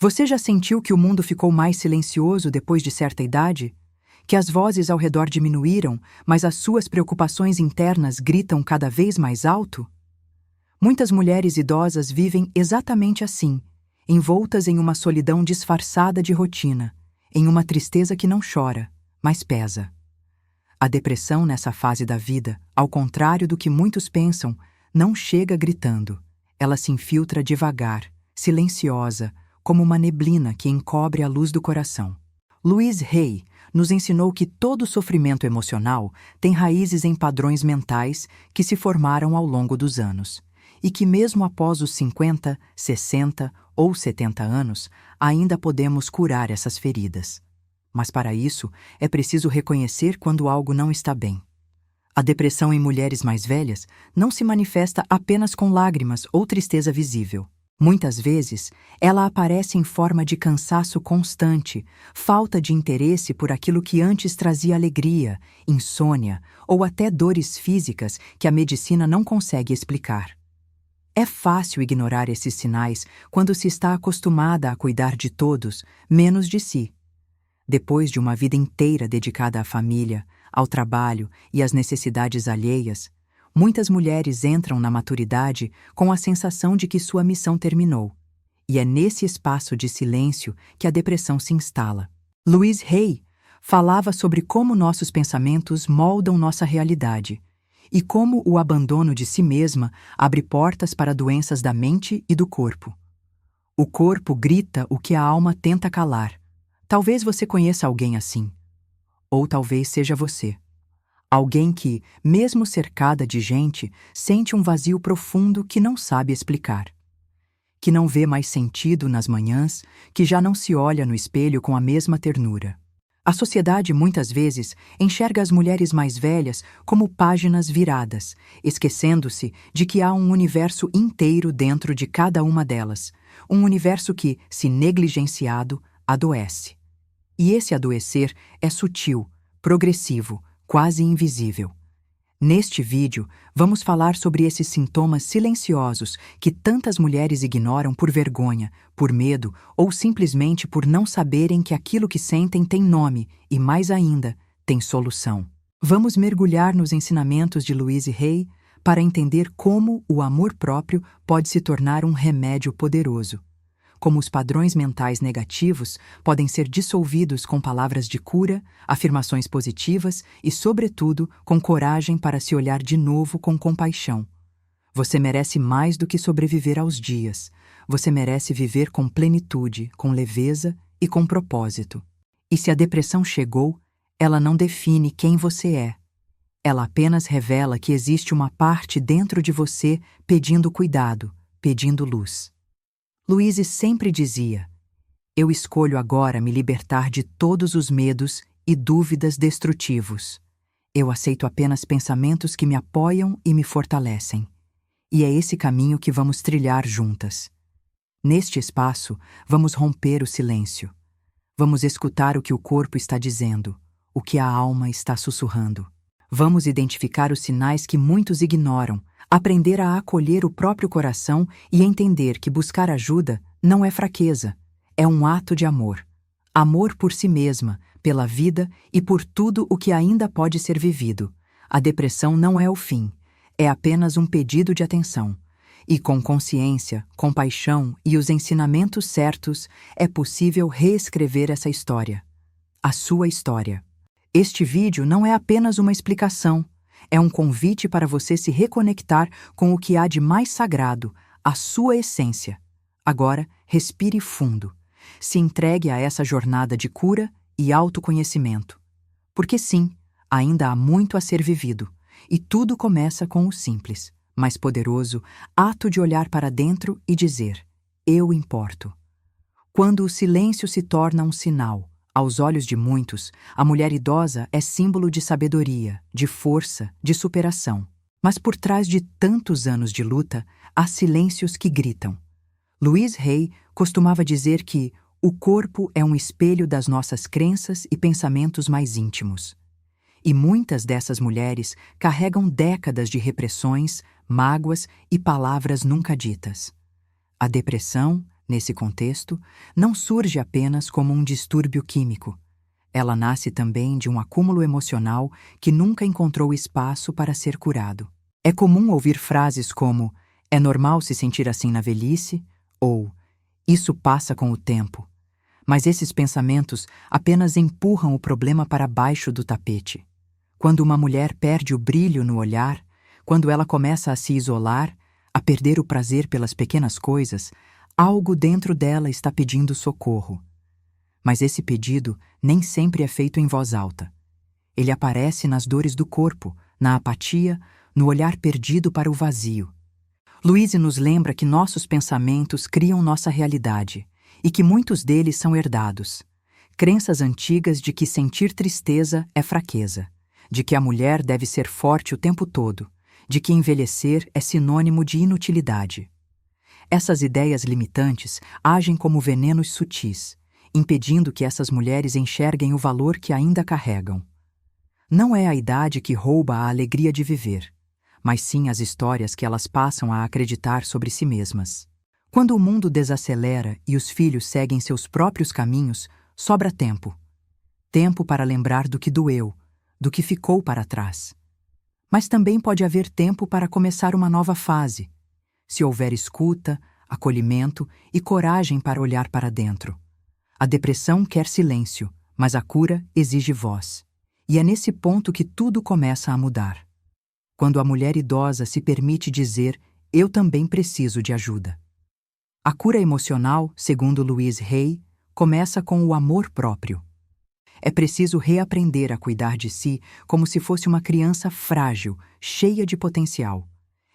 Você já sentiu que o mundo ficou mais silencioso depois de certa idade? Que as vozes ao redor diminuíram, mas as suas preocupações internas gritam cada vez mais alto? Muitas mulheres idosas vivem exatamente assim, envoltas em uma solidão disfarçada de rotina, em uma tristeza que não chora, mas pesa. A depressão nessa fase da vida, ao contrário do que muitos pensam, não chega gritando. Ela se infiltra devagar, silenciosa, como uma neblina que encobre a luz do coração. Louise Hay nos ensinou que todo sofrimento emocional tem raízes em padrões mentais que se formaram ao longo dos anos, e que mesmo após os 50, 60 ou 70 anos, ainda podemos curar essas feridas. Mas para isso, é preciso reconhecer quando algo não está bem. A depressão em mulheres mais velhas não se manifesta apenas com lágrimas ou tristeza visível. Muitas vezes, ela aparece em forma de cansaço constante, falta de interesse por aquilo que antes trazia alegria, insônia ou até dores físicas que a medicina não consegue explicar. É fácil ignorar esses sinais quando se está acostumada a cuidar de todos, menos de si. Depois de uma vida inteira dedicada à família, ao trabalho e às necessidades alheias, muitas mulheres entram na maturidade com a sensação de que sua missão terminou. E é nesse espaço de silêncio que a depressão se instala. Louise Hay falava sobre como nossos pensamentos moldam nossa realidade e como o abandono de si mesma abre portas para doenças da mente e do corpo. O corpo grita o que a alma tenta calar. Talvez você conheça alguém assim. Ou talvez seja você. Alguém que, mesmo cercada de gente, sente um vazio profundo que não sabe explicar. Que não vê mais sentido nas manhãs, que já não se olha no espelho com a mesma ternura. A sociedade, muitas vezes, enxerga as mulheres mais velhas como páginas viradas, esquecendo-se de que há um universo inteiro dentro de cada uma delas, um universo que, se negligenciado, adoece. E esse adoecer é sutil, progressivo, quase invisível. Neste vídeo, vamos falar sobre esses sintomas silenciosos que tantas mulheres ignoram por vergonha, por medo ou simplesmente por não saberem que aquilo que sentem tem nome e, mais ainda, tem solução. Vamos mergulhar nos ensinamentos de Louise Hay para entender como o amor próprio pode se tornar um remédio poderoso. Como os padrões mentais negativos podem ser dissolvidos com palavras de cura, afirmações positivas e, sobretudo, com coragem para se olhar de novo com compaixão. Você merece mais do que sobreviver aos dias. Você merece viver com plenitude, com leveza e com propósito. E se a depressão chegou, ela não define quem você é. Ela apenas revela que existe uma parte dentro de você pedindo cuidado, pedindo luz. Louise sempre dizia: eu escolho agora me libertar de todos os medos e dúvidas destrutivos. Eu aceito apenas pensamentos que me apoiam e me fortalecem. E é esse caminho que vamos trilhar juntas. Neste espaço, vamos romper o silêncio. Vamos escutar o que o corpo está dizendo, o que a alma está sussurrando. Vamos identificar os sinais que muitos ignoram, aprender a acolher o próprio coração e entender que buscar ajuda não é fraqueza, é um ato de amor. Amor por si mesma, pela vida e por tudo o que ainda pode ser vivido. A depressão não é o fim, é apenas um pedido de atenção. E com consciência, compaixão e os ensinamentos certos, é possível reescrever essa história. A sua história. Este vídeo não é apenas uma explicação, é um convite para você se reconectar com o que há de mais sagrado, a sua essência. Agora, respire fundo. Se entregue a essa jornada de cura e autoconhecimento. Porque sim, ainda há muito a ser vivido, e tudo começa com o simples, mas poderoso ato de olhar para dentro e dizer: eu importo. Quando o silêncio se torna um sinal, aos olhos de muitos, a mulher idosa é símbolo de sabedoria, de força, de superação. Mas por trás de tantos anos de luta, há silêncios que gritam. Louise Hay costumava dizer que o corpo é um espelho das nossas crenças e pensamentos mais íntimos. E muitas dessas mulheres carregam décadas de repressões, mágoas e palavras nunca ditas. A depressão, nesse contexto, não surge apenas como um distúrbio químico. Ela nasce também de um acúmulo emocional que nunca encontrou espaço para ser curado. É comum ouvir frases como "é normal se sentir assim na velhice" ou "isso passa com o tempo". Mas esses pensamentos apenas empurram o problema para baixo do tapete. Quando uma mulher perde o brilho no olhar, quando ela começa a se isolar, a perder o prazer pelas pequenas coisas, algo dentro dela está pedindo socorro. Mas esse pedido nem sempre é feito em voz alta. Ele aparece nas dores do corpo, na apatia, no olhar perdido para o vazio. Louise nos lembra que nossos pensamentos criam nossa realidade e que muitos deles são herdados. Crenças antigas de que sentir tristeza é fraqueza, de que a mulher deve ser forte o tempo todo, de que envelhecer é sinônimo de inutilidade. Essas ideias limitantes agem como venenos sutis, impedindo que essas mulheres enxerguem o valor que ainda carregam. Não é a idade que rouba a alegria de viver, mas sim as histórias que elas passam a acreditar sobre si mesmas. Quando o mundo desacelera e os filhos seguem seus próprios caminhos, sobra tempo. Tempo para lembrar do que doeu, do que ficou para trás. Mas também pode haver tempo para começar uma nova fase, se houver escuta, acolhimento e coragem para olhar para dentro. A depressão quer silêncio, mas a cura exige voz. E é nesse ponto que tudo começa a mudar. Quando a mulher idosa se permite dizer, eu também preciso de ajuda. A cura emocional, segundo Louise Hay, começa com o amor próprio. É preciso reaprender a cuidar de si como se fosse uma criança frágil, cheia de potencial.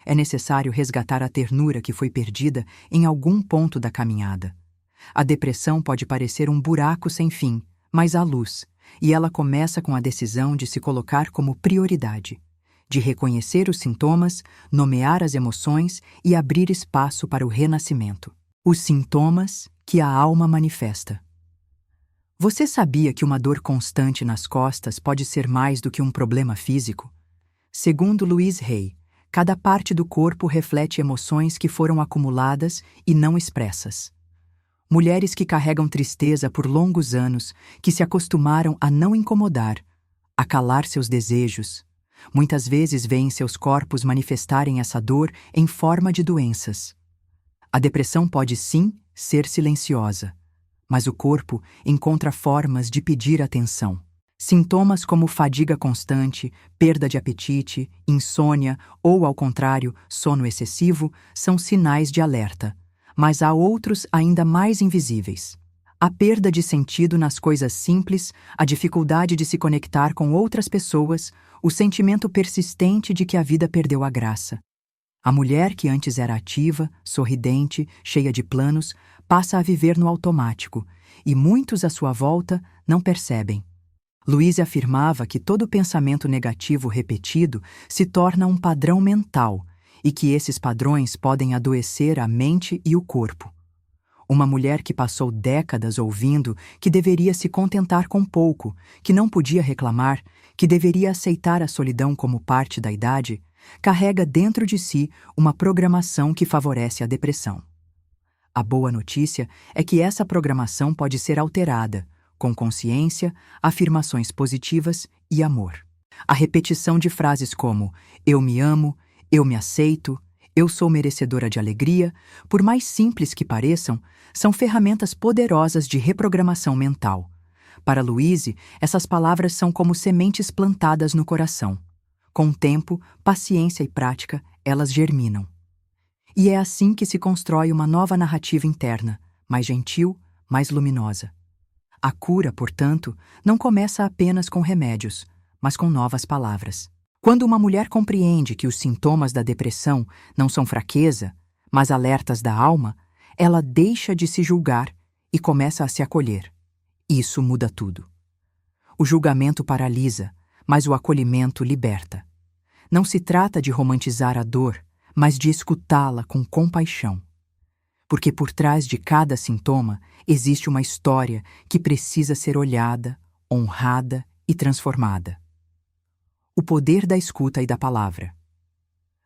É necessário resgatar a ternura que foi perdida em algum ponto da caminhada. A depressão pode parecer um buraco sem fim, mas há luz, e ela começa com a decisão de se colocar como prioridade, de reconhecer os sintomas, nomear as emoções e abrir espaço para o renascimento. Os sintomas que a alma manifesta. Você sabia que uma dor constante nas costas pode ser mais do que um problema físico? Segundo Louise Hay, cada parte do corpo reflete emoções que foram acumuladas e não expressas. Mulheres que carregam tristeza por longos anos, que se acostumaram a não incomodar, a calar seus desejos, muitas vezes veem seus corpos manifestarem essa dor em forma de doenças. A depressão pode sim ser silenciosa, mas o corpo encontra formas de pedir atenção. Sintomas como fadiga constante, perda de apetite, insônia ou, ao contrário, sono excessivo são sinais de alerta, mas há outros ainda mais invisíveis. A perda de sentido nas coisas simples, a dificuldade de se conectar com outras pessoas, o sentimento persistente de que a vida perdeu a graça. A mulher que antes era ativa, sorridente, cheia de planos, passa a viver no automático, e muitos à sua volta não percebem. Louise afirmava que todo pensamento negativo repetido se torna um padrão mental e que esses padrões podem adoecer a mente e o corpo. Uma mulher que passou décadas ouvindo que deveria se contentar com pouco, que não podia reclamar, que deveria aceitar a solidão como parte da idade, carrega dentro de si uma programação que favorece a depressão. A boa notícia é que essa programação pode ser alterada, com consciência, afirmações positivas e amor. A repetição de frases como "eu me amo", "eu me aceito", "eu sou merecedora de alegria", por mais simples que pareçam, são ferramentas poderosas de reprogramação mental. Para Louise, essas palavras são como sementes plantadas no coração. Com tempo, paciência e prática, elas germinam. E é assim que se constrói uma nova narrativa interna, mais gentil, mais luminosa. A cura, portanto, não começa apenas com remédios, mas com novas palavras. Quando uma mulher compreende que os sintomas da depressão não são fraqueza, mas alertas da alma, ela deixa de se julgar e começa a se acolher. Isso muda tudo. O julgamento paralisa, mas o acolhimento liberta. Não se trata de romantizar a dor, mas de escutá-la com compaixão. Porque por trás de cada sintoma existe uma história que precisa ser olhada, honrada e transformada. O poder da escuta e da palavra.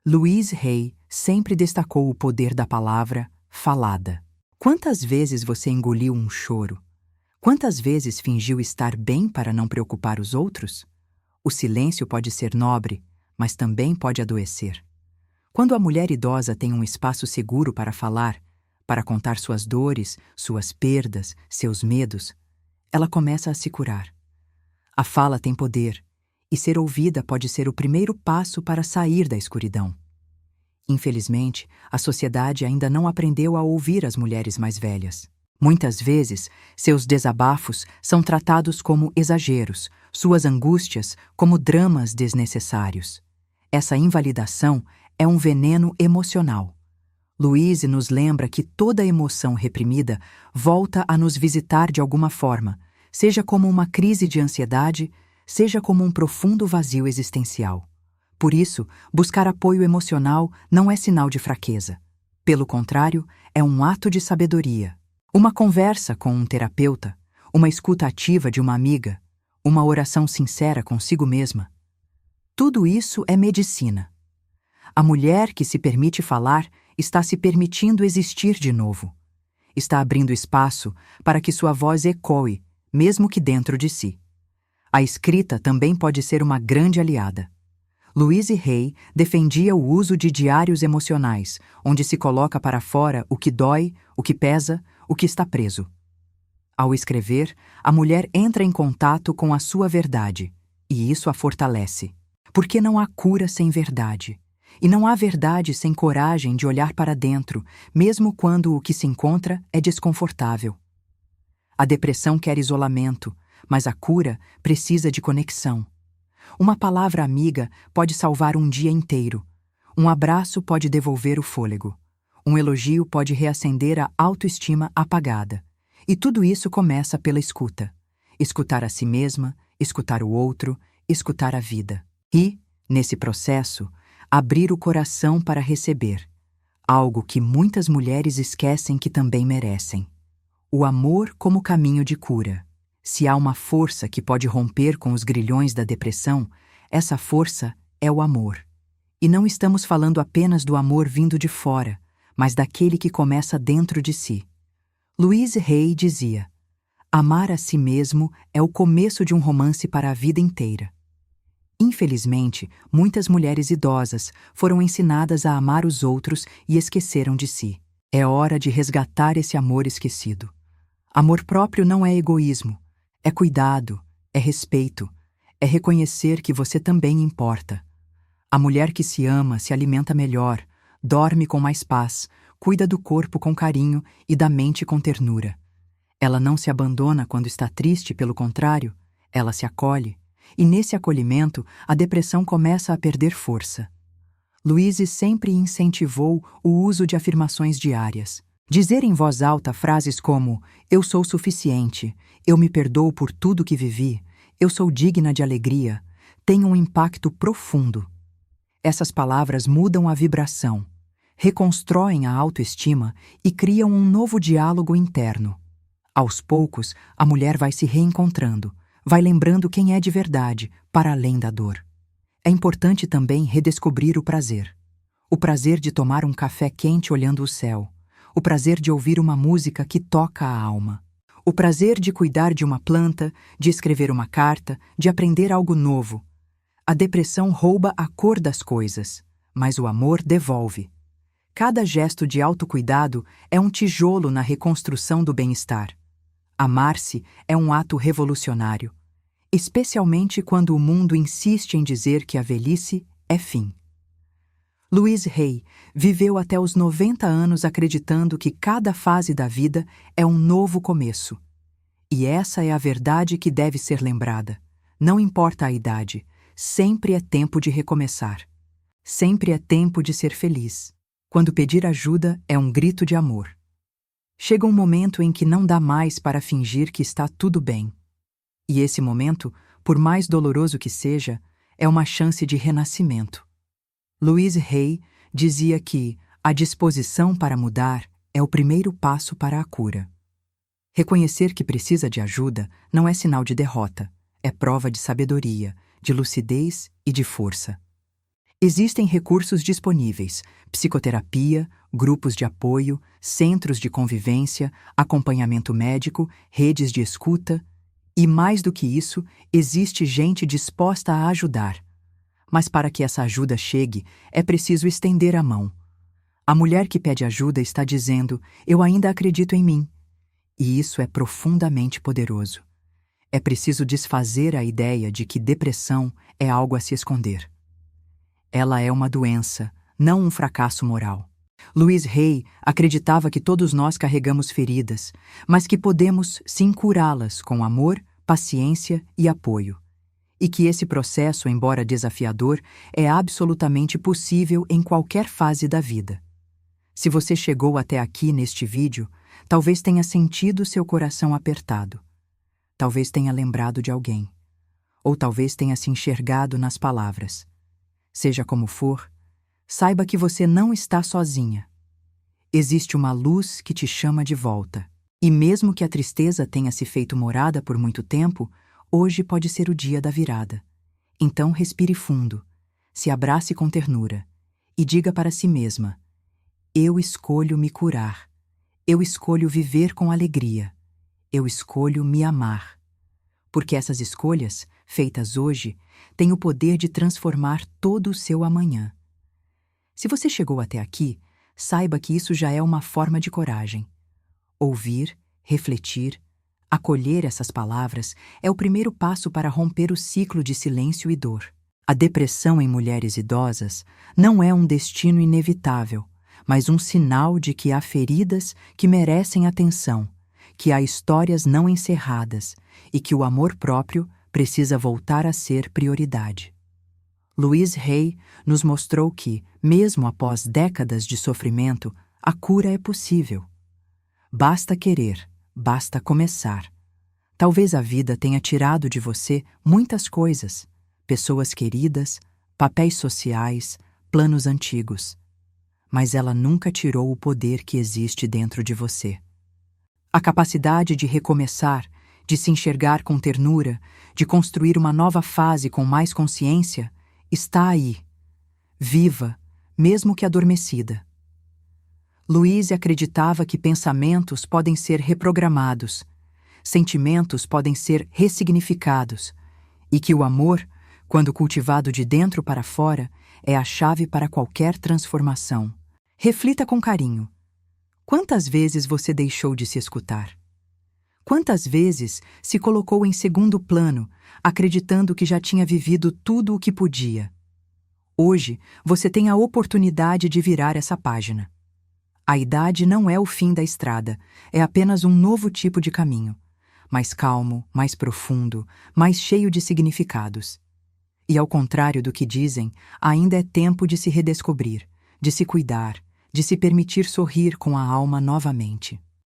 Louise Hay sempre destacou o poder da palavra falada. Quantas vezes você engoliu um choro? Quantas vezes fingiu estar bem para não preocupar os outros? O silêncio pode ser nobre, mas também pode adoecer. Quando a mulher idosa tem um espaço seguro para falar, para contar suas dores, suas perdas, seus medos, ela começa a se curar. A fala tem poder, e ser ouvida pode ser o primeiro passo para sair da escuridão. Infelizmente, a sociedade ainda não aprendeu a ouvir as mulheres mais velhas. Muitas vezes, seus desabafos são tratados como exageros, suas angústias como dramas desnecessários. Essa invalidação é um veneno emocional. Louise nos lembra que toda emoção reprimida volta a nos visitar de alguma forma, seja como uma crise de ansiedade, seja como um profundo vazio existencial. Por isso, buscar apoio emocional não é sinal de fraqueza. Pelo contrário, é um ato de sabedoria. Uma conversa com um terapeuta, uma escuta ativa de uma amiga, uma oração sincera consigo mesma. Tudo isso é medicina. A mulher que se permite falar está se permitindo existir de novo. Está abrindo espaço para que sua voz ecoe, mesmo que dentro de si. A escrita também pode ser uma grande aliada. Louise Hay defendia o uso de diários emocionais, onde se coloca para fora o que dói, o que pesa, o que está preso. Ao escrever, a mulher entra em contato com a sua verdade, e isso a fortalece. Porque não há cura sem verdade. E não há verdade sem coragem de olhar para dentro, mesmo quando o que se encontra é desconfortável. A depressão quer isolamento, mas a cura precisa de conexão. Uma palavra amiga pode salvar um dia inteiro. Um abraço pode devolver o fôlego. Um elogio pode reacender a autoestima apagada. E tudo isso começa pela escuta. Escutar a si mesma, escutar o outro, escutar a vida. E, nesse processo, abrir o coração para receber. Algo que muitas mulheres esquecem que também merecem. O amor como caminho de cura. Se há uma força que pode romper com os grilhões da depressão, essa força é o amor. E não estamos falando apenas do amor vindo de fora, mas daquele que começa dentro de si. Louise Hay dizia: amar a si mesmo é o começo de um romance para a vida inteira. Infelizmente, muitas mulheres idosas foram ensinadas a amar os outros e esqueceram de si. É hora de resgatar esse amor esquecido. Amor próprio não é egoísmo. É cuidado, é respeito, é reconhecer que você também importa. A mulher que se ama se alimenta melhor, dorme com mais paz, cuida do corpo com carinho e da mente com ternura. Ela não se abandona quando está triste, pelo contrário, ela se acolhe, e nesse acolhimento a depressão começa a perder força. Louise sempre incentivou o uso de afirmações diárias. Dizer em voz alta frases como "eu sou suficiente", "eu me perdoo por tudo que vivi", "eu sou digna de alegria", tem um impacto profundo. Essas palavras mudam a vibração, reconstroem a autoestima e criam um novo diálogo interno. Aos poucos, a mulher vai se reencontrando, vai lembrando quem é de verdade, para além da dor. É importante também redescobrir o prazer. O prazer de tomar um café quente olhando o céu. O prazer de ouvir uma música que toca a alma. O prazer de cuidar de uma planta, de escrever uma carta, de aprender algo novo. A depressão rouba a cor das coisas, mas o amor devolve. Cada gesto de autocuidado é um tijolo na reconstrução do bem-estar. Amar-se é um ato revolucionário, especialmente quando o mundo insiste em dizer que a velhice é fim. Louise Hay viveu até os 90 anos acreditando que cada fase da vida é um novo começo. E essa é a verdade que deve ser lembrada. Não importa a idade, sempre é tempo de recomeçar. Sempre é tempo de ser feliz. Quando pedir ajuda é um grito de amor. Chega um momento em que não dá mais para fingir que está tudo bem. E esse momento, por mais doloroso que seja, é uma chance de renascimento. Louise Hay dizia que a disposição para mudar é o primeiro passo para a cura. Reconhecer que precisa de ajuda não é sinal de derrota, é prova de sabedoria, de lucidez e de força. Existem recursos disponíveis: psicoterapia, grupos de apoio, centros de convivência, acompanhamento médico, redes de escuta. E mais do que isso, existe gente disposta a ajudar. Mas para que essa ajuda chegue, é preciso estender a mão. A mulher que pede ajuda está dizendo: eu ainda acredito em mim. E isso é profundamente poderoso. É preciso desfazer a ideia de que depressão é algo a se esconder. Ela é uma doença, não um fracasso moral. Louise Hay acreditava que todos nós carregamos feridas, mas que podemos sim curá-las com amor, paciência e apoio. E que esse processo, embora desafiador, é absolutamente possível em qualquer fase da vida. Se você chegou até aqui neste vídeo, talvez tenha sentido seu coração apertado. Talvez tenha lembrado de alguém. Ou talvez tenha se enxergado nas palavras. Seja como for, saiba que você não está sozinha. Existe uma luz que te chama de volta. E mesmo que a tristeza tenha se feito morada por muito tempo, hoje pode ser o dia da virada. Então respire fundo, se abrace com ternura e diga para si mesma: eu escolho me curar. Eu escolho viver com alegria. Eu escolho me amar. Porque essas escolhas, feitas hoje, têm o poder de transformar todo o seu amanhã. Se você chegou até aqui, saiba que isso já é uma forma de coragem. Ouvir, refletir, acolher essas palavras é o primeiro passo para romper o ciclo de silêncio e dor. A depressão em mulheres idosas não é um destino inevitável, mas um sinal de que há feridas que merecem atenção, que há histórias não encerradas e que o amor próprio precisa voltar a ser prioridade. Louise Hay nos mostrou que, mesmo após décadas de sofrimento, a cura é possível. Basta querer, basta começar. Talvez a vida tenha tirado de você muitas coisas: pessoas queridas, papéis sociais, planos antigos. Mas ela nunca tirou o poder que existe dentro de você. A capacidade de recomeçar, de se enxergar com ternura, de construir uma nova fase com mais consciência, está aí, viva, mesmo que adormecida. Louise acreditava que pensamentos podem ser reprogramados, sentimentos podem ser ressignificados, e que o amor, quando cultivado de dentro para fora, é a chave para qualquer transformação. Reflita com carinho. Quantas vezes você deixou de se escutar? Quantas vezes se colocou em segundo plano, acreditando que já tinha vivido tudo o que podia? Hoje, você tem a oportunidade de virar essa página. A idade não é o fim da estrada, é apenas um novo tipo de caminho. Mais calmo, mais profundo, mais cheio de significados. E ao contrário do que dizem, ainda é tempo de se redescobrir, de se cuidar, de se permitir sorrir com a alma novamente.